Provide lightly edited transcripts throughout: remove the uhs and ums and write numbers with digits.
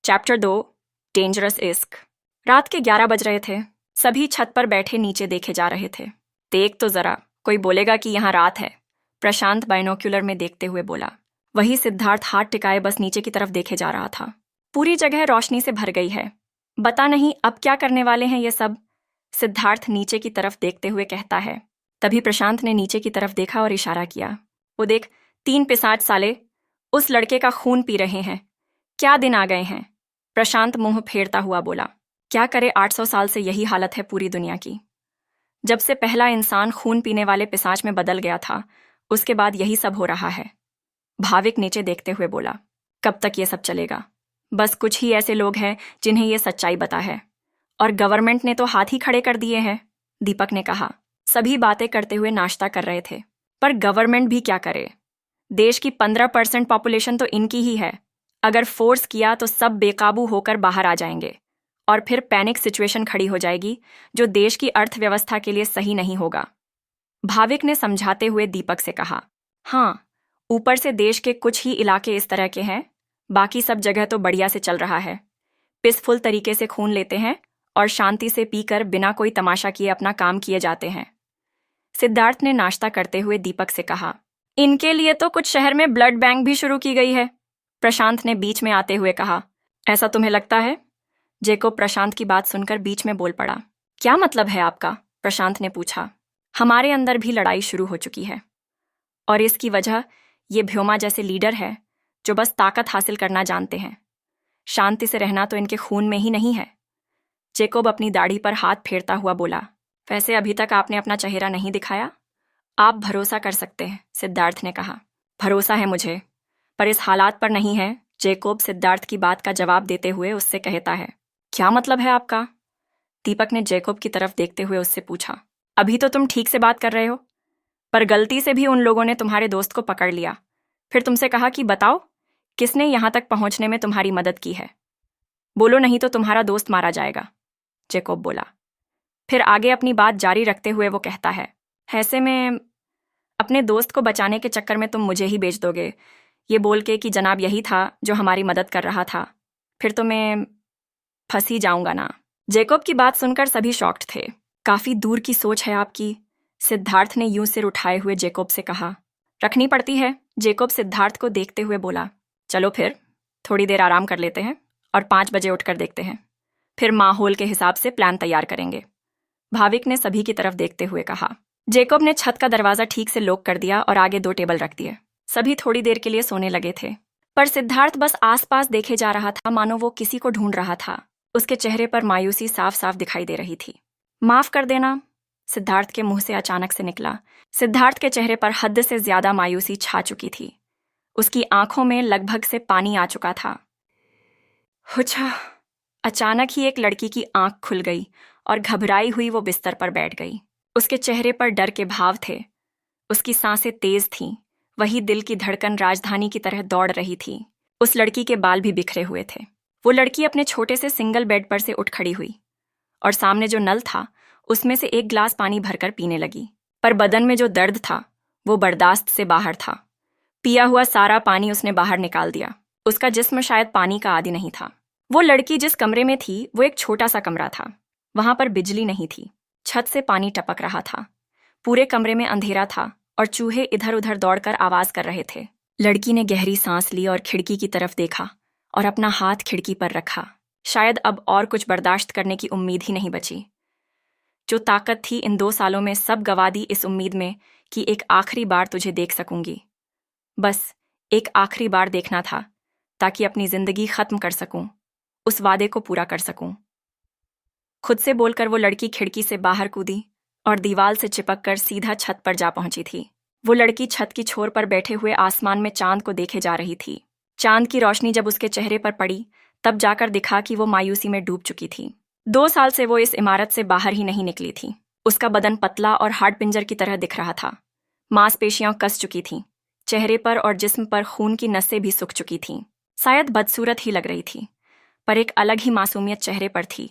Chapter 2 dangerous इश्क। रात के 11 बज रहे थे। सभी छत पर बैठे नीचे देखे जा रहे थे। देख तो जरा, कोई बोलेगा कि यहाँ रात है, प्रशांत बाइनोक्यूलर में देखते हुए बोला। वही सिद्धार्थ हाथ टिकाए बस नीचे की तरफ देखे जा रहा था। पूरी जगह रोशनी से भर गई है। बता नहीं अब क्या करने वाले हैं ये सब, सिद्धार्थ नीचे की तरफ देखते हुए कहता है। तभी प्रशांत ने नीचे की तरफ देखा और इशारा किया। वो देख, 3 पिशाच साले उस लड़के का खून पी रहे हैं। क्या दिन आ गए हैं, प्रशांत मुंह फेरता हुआ बोला। क्या करे, 800 साल से यही हालत है पूरी दुनिया की। जब से पहला इंसान खून पीने वाले पिशाच में बदल गया था, उसके बाद यही सब हो रहा है। भाविक नीचे देखते हुए बोला। कब तक ये सब चलेगा? बस कुछ ही ऐसे लोग हैं जिन्हें ये सच्चाई पता है, और गवर्नमेंट ने तो हाथ ही खड़े कर दिए हैं, दीपक ने कहा। सभी बातें करते हुए नाश्ता कर रहे थे। पर गवर्नमेंट भी क्या करे? देश की 15% पॉपुलेशन तो इनकी ही है। अगर फोर्स किया तो सब बेकाबू होकर बाहर आ जाएंगे और फिर पैनिक सिचुएशन खड़ी हो जाएगी, जो देश की अर्थव्यवस्था के लिए सही नहीं होगा। भाविक ने समझाते हुए दीपक से कहा। हाँ, ऊपर से देश के कुछ ही इलाके इस तरह के हैं, बाकी सब जगह तो बढ़िया से चल रहा है। पीसफुल तरीके से खून लेते हैं और शांति से पीकर बिना कोई तमाशा किए अपना काम किए जाते हैं। सिद्धार्थ ने नाश्ता करते हुए दीपक से कहा। इनके लिए तो कुछ शहर में ब्लड बैंक भी शुरू की गई है, प्रशांत ने बीच में आते हुए कहा। ऐसा तुम्हें लगता है? जेकोब प्रशांत की बात सुनकर बीच में बोल पड़ा। क्या मतलब है आपका? प्रशांत ने पूछा। हमारे अंदर भी लड़ाई शुरू हो चुकी है, और इसकी वजह ये भ्योमा जैसे लीडर है जो बस ताकत हासिल करना जानते हैं। शांति से रहना तो इनके खून में ही नहीं है। जेकोब अपनी दाढ़ी पर हाथ फेरता हुआ बोला। वैसे अभी तक आपने अपना चेहरा नहीं दिखाया। आप भरोसा कर सकते हैं, सिद्धार्थ ने कहा। भरोसा है मुझे, पर इस हालात पर नहीं है, जेकोब सिद्धार्थ की बात का जवाब देते हुए उससे कहता है। क्या मतलब है आपका? दीपक ने जेकोब की तरफ देखते हुए उससे पूछा। अभी तो तुम ठीक से बात कर रहे हो, पर गलती से भी उन लोगों ने तुम्हारे दोस्त को पकड़ लिया, फिर तुमसे कहा कि बताओ किसने यहां तक पहुंचने में तुम्हारी मदद की है। बोलो नहीं तो तुम्हारा दोस्त मारा जाएगा, जेकोब बोला। फिर आगे अपनी बात जारी रखते हुए वो कहता है। ऐसे में अपने दोस्त को बचाने के चक्कर में तुम मुझे ही बेच दोगे, ये बोल के कि जनाब यही था जो हमारी मदद कर रहा था, फिर तो मैं फंस ही जाऊंगा ना। जेकोब की बात सुनकर सभी शॉक्ड थे। काफी दूर की सोच है आपकी, सिद्धार्थ ने यूं सिर उठाए हुए जेकोब से कहा। रखनी पड़ती है, जेकोब सिद्धार्थ को देखते हुए बोला। चलो फिर थोड़ी देर आराम कर लेते हैं और 5 बजे उठकर देखते हैं, फिर माहौल के हिसाब से प्लान तैयार करेंगे, भाविक ने सभी की तरफ देखते हुए कहा। जेकोब ने छत का दरवाजा ठीक से लॉक कर दिया और आगे 2 टेबल रख दिए। सभी थोड़ी देर के लिए सोने लगे थे, पर सिद्धार्थ बस आसपास देखे जा रहा था, मानो वो किसी को ढूंढ रहा था। उसके चेहरे पर मायूसी साफ साफ दिखाई दे रही थी। माफ कर देना, सिद्धार्थ के मुंह से अचानक से निकला। सिद्धार्थ के चेहरे पर हद से ज्यादा मायूसी छा चुकी थी। उसकी आंखों में लगभग से पानी आ चुका था। हुच्छा! अचानक ही एक लड़की की आंख खुल गई और घबराई हुई वो बिस्तर पर बैठ गई। उसके चेहरे पर डर के भाव थे। उसकी सांसें तेज थीं, वही दिल की धड़कन राजधानी की तरह दौड़ रही थी। उस लड़की के बाल भी बिखरे हुए थे। वो लड़की अपने छोटे से सिंगल बेड पर से उठ खड़ी हुई और सामने जो नल था उसमें से 1 गिलास पानी भरकर पीने लगी। पर बदन में जो दर्द था वो बर्दाश्त से बाहर था। पिया हुआ सारा पानी उसने बाहर निकाल दिया। उसका जिस्म शायद पानी का आदी नहीं था। वो लड़की जिस कमरे में थी वो एक छोटा सा कमरा था। वहां पर बिजली नहीं थी। छत से पानी टपक रहा था। पूरे कमरे में अंधेरा था और चूहे इधर उधर दौड़कर आवाज कर रहे थे। लड़की ने गहरी सांस ली और खिड़की की तरफ देखा और अपना हाथ खिड़की पर रखा। शायद अब और कुछ बर्दाश्त करने की उम्मीद ही नहीं बची। जो ताकत थी इन 2 सालों में सब गवा दी इस उम्मीद में कि एक आखिरी बार तुझे देख सकूंगी। बस एक आखिरी बार देखना था, ताकि अपनी जिंदगी खत्म कर सकूं, उस वादे को पूरा कर सकूं। खुद से बोलकर वो लड़की खिड़की से बाहर कूदी और दीवार से चिपककर सीधा छत पर जा पहुंची थी। वो लड़की छत की छोर पर बैठे हुए आसमान में चांद को देखे जा रही थी। चांद की रोशनी जब उसके चेहरे पर पड़ी तब जाकर दिखा कि वो मायूसी में डूब चुकी थी। 2 साल से वो इस इमारत से बाहर ही नहीं निकली थी। उसका बदन पतला और हार्ड पिंजर की तरह दिख रहा था। मांसपेशियां कस चुकी थीं। चेहरे पर और जिस्म पर खून की नसें भी सूख चुकी थीं। शायद बदसूरत ही लग रही थी, पर एक अलग ही मासूमियत चेहरे पर थी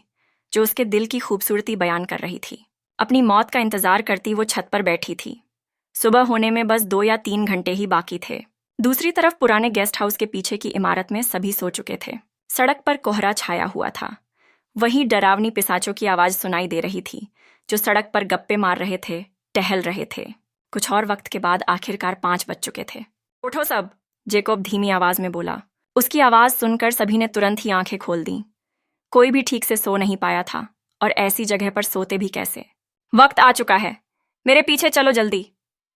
जो उसके दिल की खूबसूरती बयान कर रही थी। अपनी मौत का इंतजार करती वो छत पर बैठी थी। सुबह होने में बस 2 या 3 घंटे ही बाकी थे। दूसरी तरफ पुराने गेस्ट हाउस के पीछे की इमारत में सभी सो चुके थे। सड़क पर कोहरा छाया हुआ था। वहीं डरावनी पिशाचों की आवाज सुनाई दे रही थी, जो सड़क पर गप्पे मार रहे थे, टहल रहे थे। कुछ और वक्त के बाद आखिरकार 5 बज चुके थे। उठो सब, जेकोब धीमी आवाज में बोला। उसकी आवाज सुनकर सभी ने तुरंत ही आंखें खोल दी। कोई भी ठीक से सो नहीं पाया था, और ऐसी जगह पर सोते भी कैसे। वक्त आ चुका है, मेरे पीछे चलो जल्दी,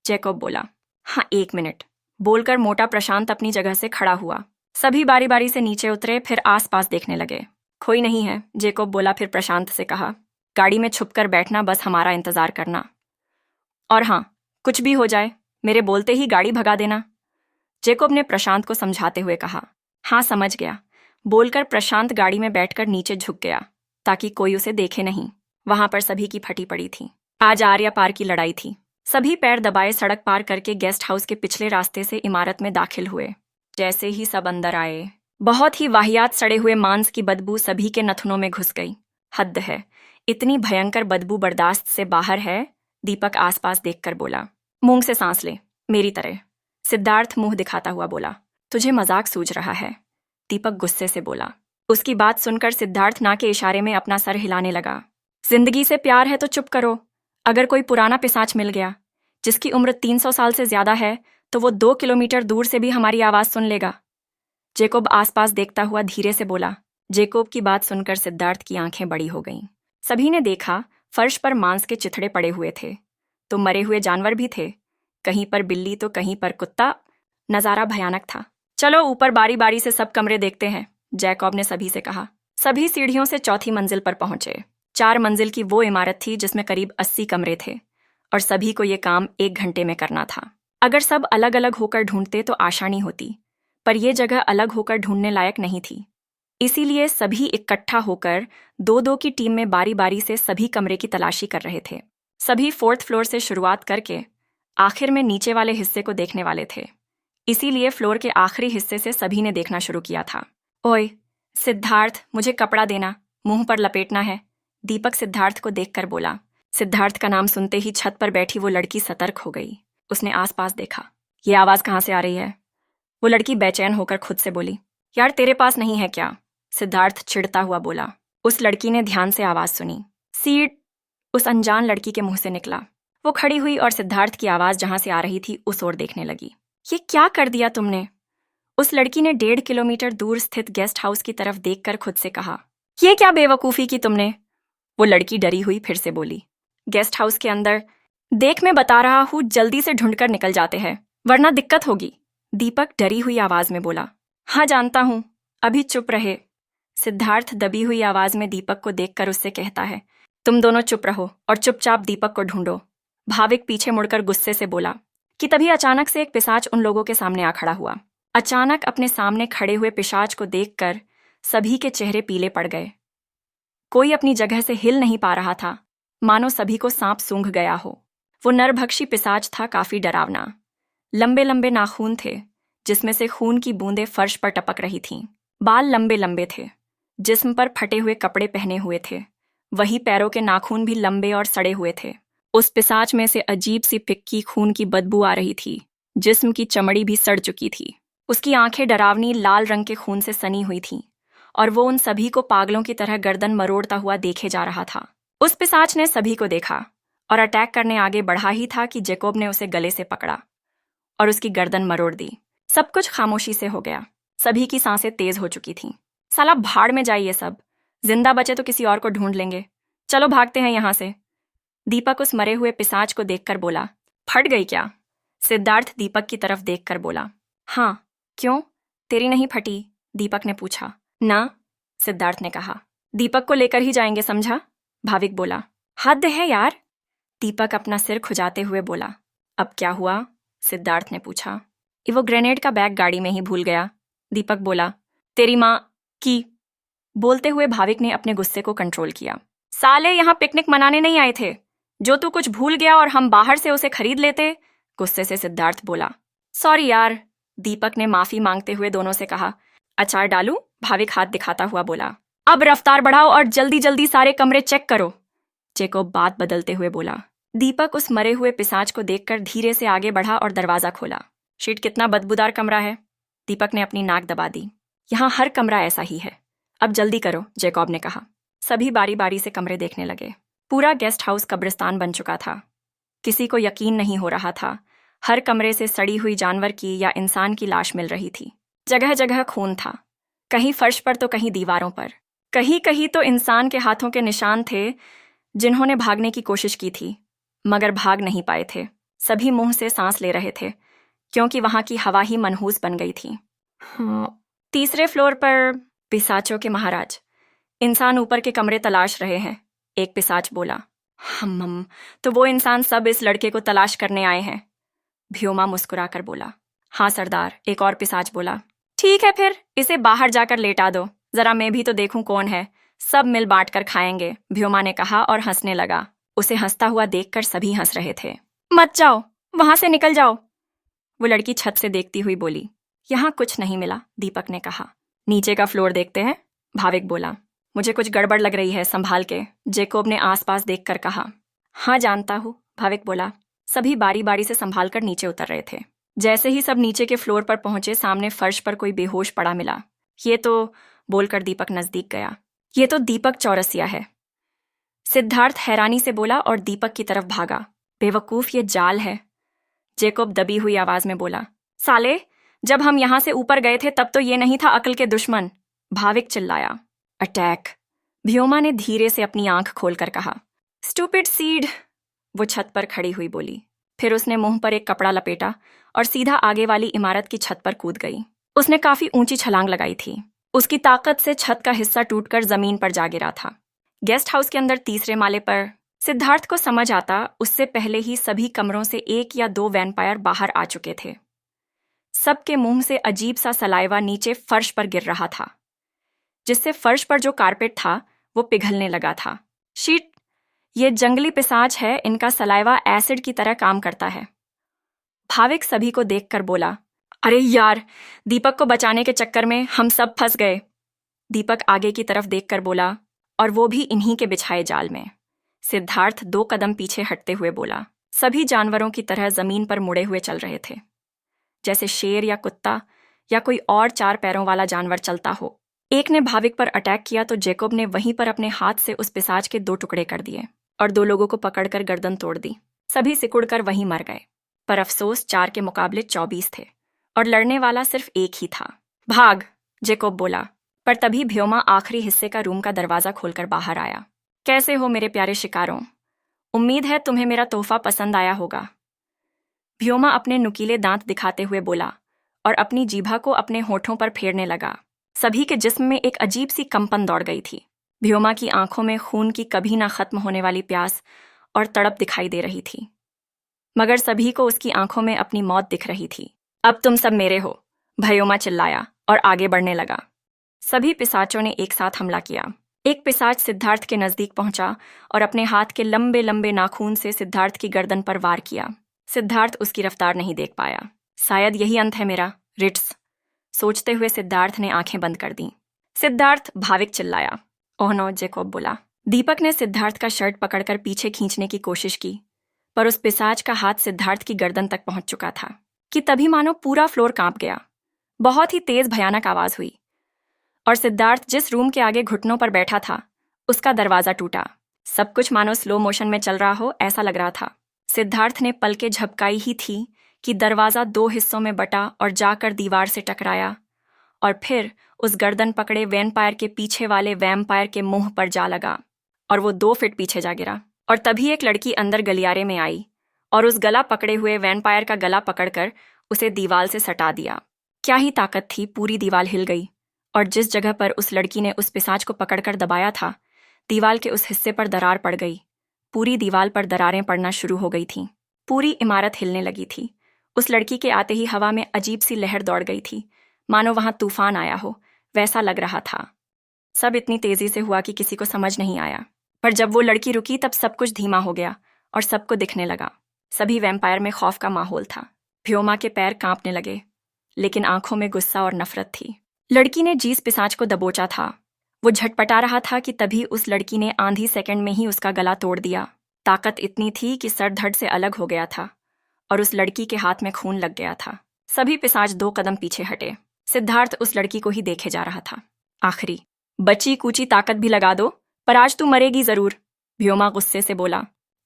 जेकोब बोला। हाँ, 1 मिनट, बोलकर मोटा प्रशांत अपनी जगह से खड़ा हुआ। सभी बारी बारी से नीचे उतरे, फिर आसपास देखने लगे। कोई नहीं है, जेकोब बोला, फिर प्रशांत से कहा, गाड़ी में छुपकर बैठना, बस हमारा इंतजार करना। और हाँ, कुछ भी हो जाए, मेरे बोलते ही गाड़ी भगा देना, जेकोब ने प्रशांत को समझाते हुए कहा। हाँ, समझ गया, बोलकर प्रशांत गाड़ी में बैठकर नीचे झुक गया, ताकि कोई उसे देखे नहीं। वहां पर सभी की फटी पड़ी थी। आज आर्या पार की लड़ाई थी। सभी पैर दबाए सड़क पार करके गेस्ट हाउस के पिछले रास्ते से इमारत में दाखिल हुए। जैसे ही सब अंदर आए, बहुत ही वाहियात सड़े हुए मांस की बदबू सभी के नथुनों में घुस गई। हद है, इतनी भयंकर बदबू बर्दाश्त से बाहर है, दीपक आसपास देखकर बोला। मूंग से सांस ले, मेरी तरह, सिद्धार्थ मुंह दिखाता हुआ बोला। तुझे मजाक सूझ रहा है, दीपक गुस्से से बोला। उसकी बात सुनकर सिद्धार्थ ना के इशारे में अपना सर हिलाने लगा। जिंदगी से प्यार है तो चुप करो। अगर कोई पुराना पिशाच मिल गया, जिसकी उम्र 300 साल से ज्यादा है, तो वो 2 किलोमीटर दूर से भी हमारी आवाज सुन लेगा, जेकोब आसपास देखता हुआ धीरे से बोला। जेकोब की बात सुनकर सिद्धार्थ की आंखें बड़ी हो गईं। सभी ने देखा, फर्श पर मांस के चिथड़े पड़े हुए थे, तो मरे हुए जानवर भी थे, कहीं पर बिल्ली तो कहीं पर कुत्ता। नजारा भयानक था। चलो ऊपर बारी बारी से सब कमरे देखते हैं, जैकब ने सभी से कहा। सभी सीढ़ियों से चौथी मंजिल पर पहुंचे। 4 मंजिल की वो इमारत थी जिसमें करीब 80 कमरे थे, और सभी को ये काम 1 घंटे में करना था। अगर सब अलग अलग होकर ढूंढते तो आसानी होती, पर यह जगह अलग होकर ढूंढने लायक नहीं थी। इसीलिए सभी इकट्ठा होकर 2-2 की टीम में बारी बारी से सभी कमरे की तलाशी कर रहे थे। सभी 4th फ्लोर से शुरुआत करके आखिर में नीचे वाले हिस्से को देखने वाले थे। इसीलिए फ्लोर के आखिरी हिस्से से सभी ने देखना शुरू किया था। ओए सिद्धार्थ, मुझे कपड़ा देना, मुंह पर लपेटना है, दीपक सिद्धार्थ को देखकर बोला। सिद्धार्थ का नाम सुनते ही छत पर बैठी वो लड़की सतर्क हो गई। उसने आसपास देखा। ये आवाज कहाँ से आ रही है? वो लड़की बेचैन होकर खुद से बोली। यार, तेरे पास नहीं है क्या? सिद्धार्थ चिढ़ता हुआ बोला। उस लड़की ने ध्यान से आवाज सुनी। सीट, उस अनजान लड़की के मुंह से निकला। वो खड़ी हुई और सिद्धार्थ की आवाज जहां से आ रही थी उस ओर देखने लगी। ये क्या कर दिया तुमने? उस लड़की ने 1.5 किलोमीटर दूर स्थित गेस्ट हाउस की तरफ देखकर खुद से कहा। ये क्या बेवकूफी की तुमने? वो लड़की डरी हुई फिर से बोली। गेस्ट हाउस के अंदर देख, मैं बता रहा हूं, जल्दी से ढूंढकर निकल जाते हैं, वरना दिक्कत होगी, दीपक डरी हुई आवाज में बोला। हाँ जानता हूं, अभी चुप रहे, सिद्धार्थ दबी हुई आवाज में दीपक को देखकर उससे कहता है। तुम दोनों चुप रहो और चुपचाप दीपक को ढूंढो, भाविक पीछे मुड़कर गुस्से से बोला। कि तभी अचानक से एक पिशाच उन लोगों के सामने आ खड़ा हुआ। अचानक अपने सामने खड़े हुए पिशाच को देखकर सभी के चेहरे पीले पड़ गए। कोई अपनी जगह से हिल नहीं पा रहा था, मानो सभी को सांप सूंघ गया हो। वो नरभक्षी पिशाच था, काफी डरावना। लंबे लंबे नाखून थे, जिसमें से खून की बूंदें फर्श पर टपक रही थीं। बाल लंबे लंबे थे, जिस्म पर फटे हुए कपड़े पहने हुए थे। वही पैरों के नाखून भी लंबे और सड़े हुए थे। उस पिशाच में से अजीब सी फिक्की खून की बदबू आ रही थी। जिस्म की चमड़ी भी सड़ चुकी थी। उसकी आंखें डरावनी लाल रंग के खून से सनी हुई थीं, और वो उन सभी को पागलों की तरह गर्दन मरोड़ता हुआ देखे जा रहा था। उस पिशाच ने सभी को देखा और अटैक करने आगे बढ़ा ही था कि जेकोब ने उसे गले से पकड़ा और उसकी गर्दन मरोड़ दी। सब कुछ खामोशी से हो गया। सभी की सांसें तेज हो चुकी थीं। साला भाड़ में जाइए सब, जिंदा बचे तो किसी और को ढूंढ लेंगे, चलो भागते हैं यहां से, दीपक उस मरे हुए पिशाच को देखकर बोला। फट गई क्या? सिद्धार्थ दीपक की तरफ देखकर बोला। हाँ, क्यों, तेरी नहीं फटी? दीपक ने पूछा। ना, सिद्धार्थ ने कहा। दीपक को लेकर ही जाएंगे, समझा? भाविक बोला। हद है यार, दीपक अपना सिर खुजाते हुए बोला। अब क्या हुआ? सिद्धार्थ ने पूछा। वो ग्रेनेड का बैग गाड़ी में ही भूल गया, दीपक बोला। तेरी माँ की, बोलते हुए भाविक ने अपने गुस्से को कंट्रोल किया। साले, यहाँ पिकनिक मनाने नहीं आए थे, जो तू कुछ भूल गया और हम बाहर से उसे खरीद लेते, गुस्से से सिद्धार्थ बोला। सॉरी यार, दीपक ने माफी मांगते हुए दोनों से कहा। अचार डालूं? भाविक हाथ दिखाता हुआ बोला। अब रफ्तार बढ़ाओ और जल्दी जल्दी सारे कमरे चेक करो, जेकोब बात बदलते हुए बोला। दीपक उस मरे हुए पिशाच को देखकर धीरे से आगे बढ़ा और दरवाजा खोला। शीट, कितना बदबूदार कमरा है, दीपक ने अपनी नाक दबा दी। यहाँ हर कमरा ऐसा ही है। अब जल्दी करो, जैकब ने कहा। सभी बारी बारी से कमरे देखने लगे। पूरा गेस्ट हाउस कब्रिस्तान बन चुका था। किसी को यकीन नहीं हो रहा था। हर कमरे से सड़ी हुई जानवर की या इंसान की लाश मिल रही थी। जगह जगह खून था, कहीं फर्श पर तो कहीं दीवारों पर। कहीं कहीं तो इंसान के हाथों के निशान थे जिन्होंने भागने की कोशिश की थी, मगर भाग नहीं पाए थे। सभी मुंह से सांस ले रहे थे, क्योंकि वहां की हवा ही मनहूस बन गई थी। तीसरे फ्लोर पर पिशाचों के महाराज, इंसान ऊपर के कमरे तलाश रहे हैं, एक पिशाच बोला। हम तो वो इंसान सब इस लड़के को तलाश करने आए हैं, भ्योमा मुस्कुराकर बोला। हाँ सरदार, एक और पिशाच बोला। ठीक है फिर इसे बाहर जाकर लेटा दो, जरा मैं भी तो देखूं कौन है। सब मिल बांट कर खाएंगे, भ्योमा ने कहा और हंसने लगा। उसे हंसता हुआ देखकर सभी हंस रहे थे। मत जाओ, वहां से निकल जाओ, वो लड़की छत से देखती हुई बोली। यहाँ कुछ नहीं मिला, दीपक ने कहा। नीचे का फ्लोर देखते हैं, भाविक बोला। मुझे कुछ गड़बड़ लग रही है, संभाल के, जैकब ने आसपास देखकर कहा। हाँ जानता हूँ, भाविक बोला। सभी बारी बारी से संभाल कर नीचे उतर रहे थे। जैसे ही सब नीचे के फ्लोर पर पहुंचे, सामने फर्श पर कोई बेहोश पड़ा मिला। ये तो, बोलकर दीपक नजदीक गया, ये तो दीपक चौरसिया है। सिद्धार्थ हैरानी से बोला और दीपक की तरफ भागा। बेवकूफ, ये जाल है, जैकब दबी हुई आवाज में बोला। साले, जब हम यहां से ऊपर गए थे तब तो ये नहीं था अकल के दुश्मन, भाविक चिल्लाया। अटैक, भ्योमा ने धीरे से अपनी आंख खोलकर कहा। स्टूपिड सीड, वो छत पर खड़ी हुई बोली। फिर उसने मुंह पर एक कपड़ा लपेटा और सीधा आगे वाली इमारत की छत पर कूद गई। उसने काफी ऊंची छलांग लगाई थी। उसकी ताकत से छत का हिस्सा टूटकर जमीन पर जा गिरा था। गेस्ट हाउस के अंदर तीसरे माले पर सिद्धार्थ को समझ आता, उससे पहले ही सभी कमरों से 1 या 2 वैम्पायर बाहर आ चुके थे। सबके मुंह से अजीब सा सलाइवा नीचे फर्श पर गिर रहा था, जिससे फर्श पर जो कारपेट था वो पिघलने लगा था। शीट, ये जंगली पिशाच है, इनका सलाइवा एसिड की तरह काम करता है, भाविक सभी को देखकर बोला। अरे यार, दीपक को बचाने के चक्कर में हम सब फंस गए, दीपक आगे की तरफ देखकर बोला, और वो भी इन्हीं के बिछाए जाल में। सिद्धार्थ 2 कदम पीछे हटते हुए बोला। सभी जानवरों की तरह जमीन पर मुड़े हुए चल रहे थे, जैसे शेर या कुत्ता या कोई और 4 पैरों वाला जानवर चलता हो। एक ने भाविक पर अटैक किया तो जैकब ने वहीं पर अपने हाथ से उस पिशाच के 2 टुकड़े कर दिए और 2 लोगों को पकड़कर गर्दन तोड़ दी। सभी सिकुड़कर वहीं मर गए, पर अफसोस 4 के मुकाबले 24 थे और लड़ने वाला सिर्फ 1 ही था। भाग, जैकब बोला, पर तभी भ्योमा आखिरी हिस्से का रूम का दरवाजा खोलकर बाहर आया। कैसे हो मेरे प्यारे शिकारों, उम्मीद है तुम्हें मेरा तोहफा पसंद आया होगा, भ्योमा अपने नुकीले दांत दिखाते हुए बोला और अपनी जीभा को अपने होठों पर फेरने लगा। सभी के जिस्म में एक अजीब सी कंपन दौड़ गई थी। भ्योमा की आंखों में खून की कभी ना खत्म होने वाली प्यास और तड़प दिखाई दे रही थी, मगर सभी को उसकी आंखों में अपनी मौत दिख रही थी। अब तुम सब मेरे हो, भ्योमा चिल्लाया और आगे बढ़ने लगा। सभी पिशाचों ने एक साथ हमला किया। एक पिशाच सिद्धार्थ के नजदीक पहुंचा और अपने हाथ के लंबे लंबे नाखून से सिद्धार्थ की गर्दन पर वार किया। सिद्धार्थ उसकी रफ्तार नहीं देख पाया। शायद यही अंत है मेरा, रिट्स, सोचते हुए सिद्धार्थ ने आंखें बंद कर दी। सिद्धार्थ, भाविक चिल्लाया। ओह नो, जैकब बोला। दीपक ने सिद्धार्थ का शर्ट पकड़कर पीछे खींचने की कोशिश की, पर उस पिशाच का हाथ सिद्धार्थ की गर्दन तक पहुंच चुका था कि तभी मानो पूरा फ्लोर कांप गया। बहुत ही तेज भयानक आवाज हुई और सिद्धार्थ जिस रूम के आगे घुटनों पर बैठा था उसका दरवाजा टूटा। सब कुछ मानो स्लो मोशन में चल रहा हो, ऐसा लग रहा था। सिद्धार्थ ने पलकें झपकाई ही थी कि दरवाजा 2 हिस्सों में बटा और जाकर दीवार से टकराया और फिर उस गर्दन पकड़े वैम्पायर के पीछे वाले वैम्पायर के मुंह पर जा लगा और वो 2 फीट पीछे जा गिरा। और तभी एक लड़की अंदर गलियारे में आई और उस गला पकड़े हुए वैम्पायर का गला पकड़कर उसे दीवार से सटा दिया। क्या ही ताकत थी, पूरी दीवार हिल गई और जिस जगह पर उस लड़की ने उस पिशाच को पकड़कर दबाया था, दीवार के उस हिस्से पर दरार पड़ गई। पूरी दीवार पर दरारें पड़ना शुरू हो गई थीं। पूरी इमारत हिलने लगी थी। उस लड़की के आते ही हवा में अजीब सी लहर दौड़ गई थी, मानो वहां तूफान आया हो, वैसा लग रहा था। सब इतनी तेजी से हुआ कि किसी को समझ नहीं आया, पर जब वो लड़की रुकी तब सब कुछ धीमा हो गया और सबको दिखने लगा। सभी वैम्पायर में खौफ का माहौल था। भ्योमा के पैर कांपने लगे, लेकिन आंखों में गुस्सा और नफरत थी। लड़की ने जिस पिशाच को दबोचा था वो झटपटा रहा था कि तभी उस लड़की ने आधी सेकंड में ही उसका गला तोड़ दिया। ताकत इतनी थी कि सर धड़ से अलग हो गया था और उस लड़की के हाथ में खून लग गया था। सभी पिशाच 2 कदम पीछे हटे। सिद्धार्थ उस लड़की को ही देखे जा रहा था। आखिरी बची कूची ताकत भी लगा दो, पर आज तू मरेगी जरूर, व्योमा गुस्से से बोला।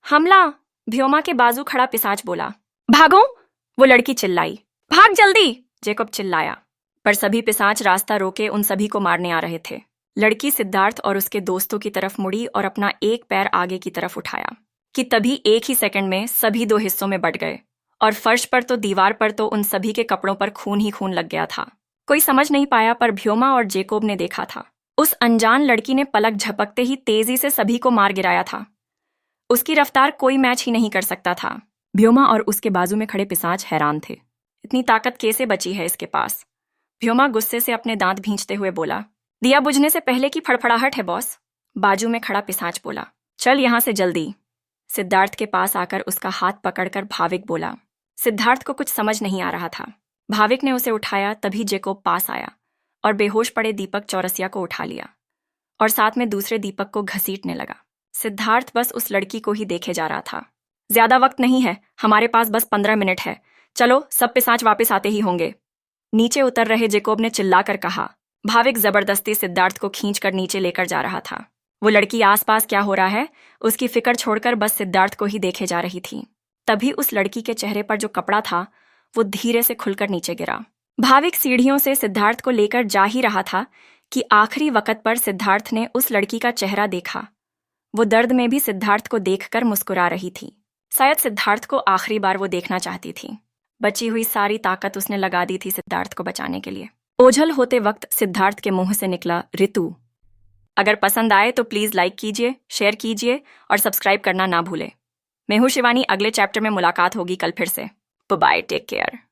हमला, व्योमा के बाजू खड़ा पिशाच बोला। भागो, वो लड़की चिल्लाई। भाग जल्दी, जेकब चिल्लाया। पर सभी पिशाच रास्ता रोके उन सभी को मारने आ रहे थे। लड़की सिद्धार्थ और उसके दोस्तों की तरफ मुड़ी और अपना एक पैर आगे की तरफ उठाया कि तभी एक ही सेकंड में सभी दो हिस्सों में बंट गए और फर्श पर तो दीवार पर तो उन सभी के कपड़ों पर खून ही खून लग गया था। कोई समझ नहीं पाया, पर व्योमा और जेकोब ने देखा था। उस अनजान लड़की ने पलक झपकते ही तेजी से सभी को मार गिराया था। उसकी रफ्तार कोई मैच ही नहीं कर सकता था। व्योमा और उसके बाजू में खड़े पिशाच हैरान थे। इतनी ताकत कैसे बची है इसके पास? व्योमा गुस्से से अपने दांत भींचते हुए बोला। दिया बुझने से पहले की फड़फड़ाहट है बॉस, बाजू में खड़ा पिशाच बोला। चल यहां से जल्दी। सिद्धार्थ के पास आकर उसका हाथ पकड़कर भाविक बोला। सिद्धार्थ को कुछ समझ नहीं आ रहा था। भाविक ने उसे उठाया, तभी जेकोब पास आया और बेहोश पड़े दीपक चौरसिया को उठा लिया और साथ में दूसरे दीपक को घसीटने लगा। सिद्धार्थ बस उस लड़की को ही देखे जा रहा था। ज्यादा वक्त नहीं है, हमारे पास बस 15 मिनट है। चलो, सब पिशाच वापस आते ही होंगे। नीचे उतर रहे जेकोब ने चिल्लाकर कहा। भाविक जबरदस्ती सिद्धार्थ को खींचकर नीचे लेकर जा रहा था। वो लड़की आसपास क्या हो रहा है उसकी फिक्र छोड़कर बस सिद्धार्थ को ही देखे जा रही थी। तभी उस लड़की के चेहरे पर जो कपड़ा था वो धीरे से खुलकर नीचे गिरा। भाविक सीढ़ियों से सिद्धार्थ को लेकर जा ही रहा था कि आखिरी वक्त पर सिद्धार्थ ने उस लड़की का चेहरा देखा। वो दर्द में भी सिद्धार्थ को देखकर मुस्कुरा रही थी। शायद सिद्धार्थ को आखिरी बार वो देखना चाहती थी। बची हुई सारी ताकत उसने लगा दी थी सिद्धार्थ को बचाने के लिए। ओझल होते वक्त सिद्धार्थ के मुंह से निकला, ऋतु। अगर पसंद आए तो प्लीज लाइक कीजिए, शेयर कीजिए और सब्सक्राइब करना ना भूलें। मैं हूं शिवानी, अगले चैप्टर में मुलाकात होगी कल फिर से। Bye, take care.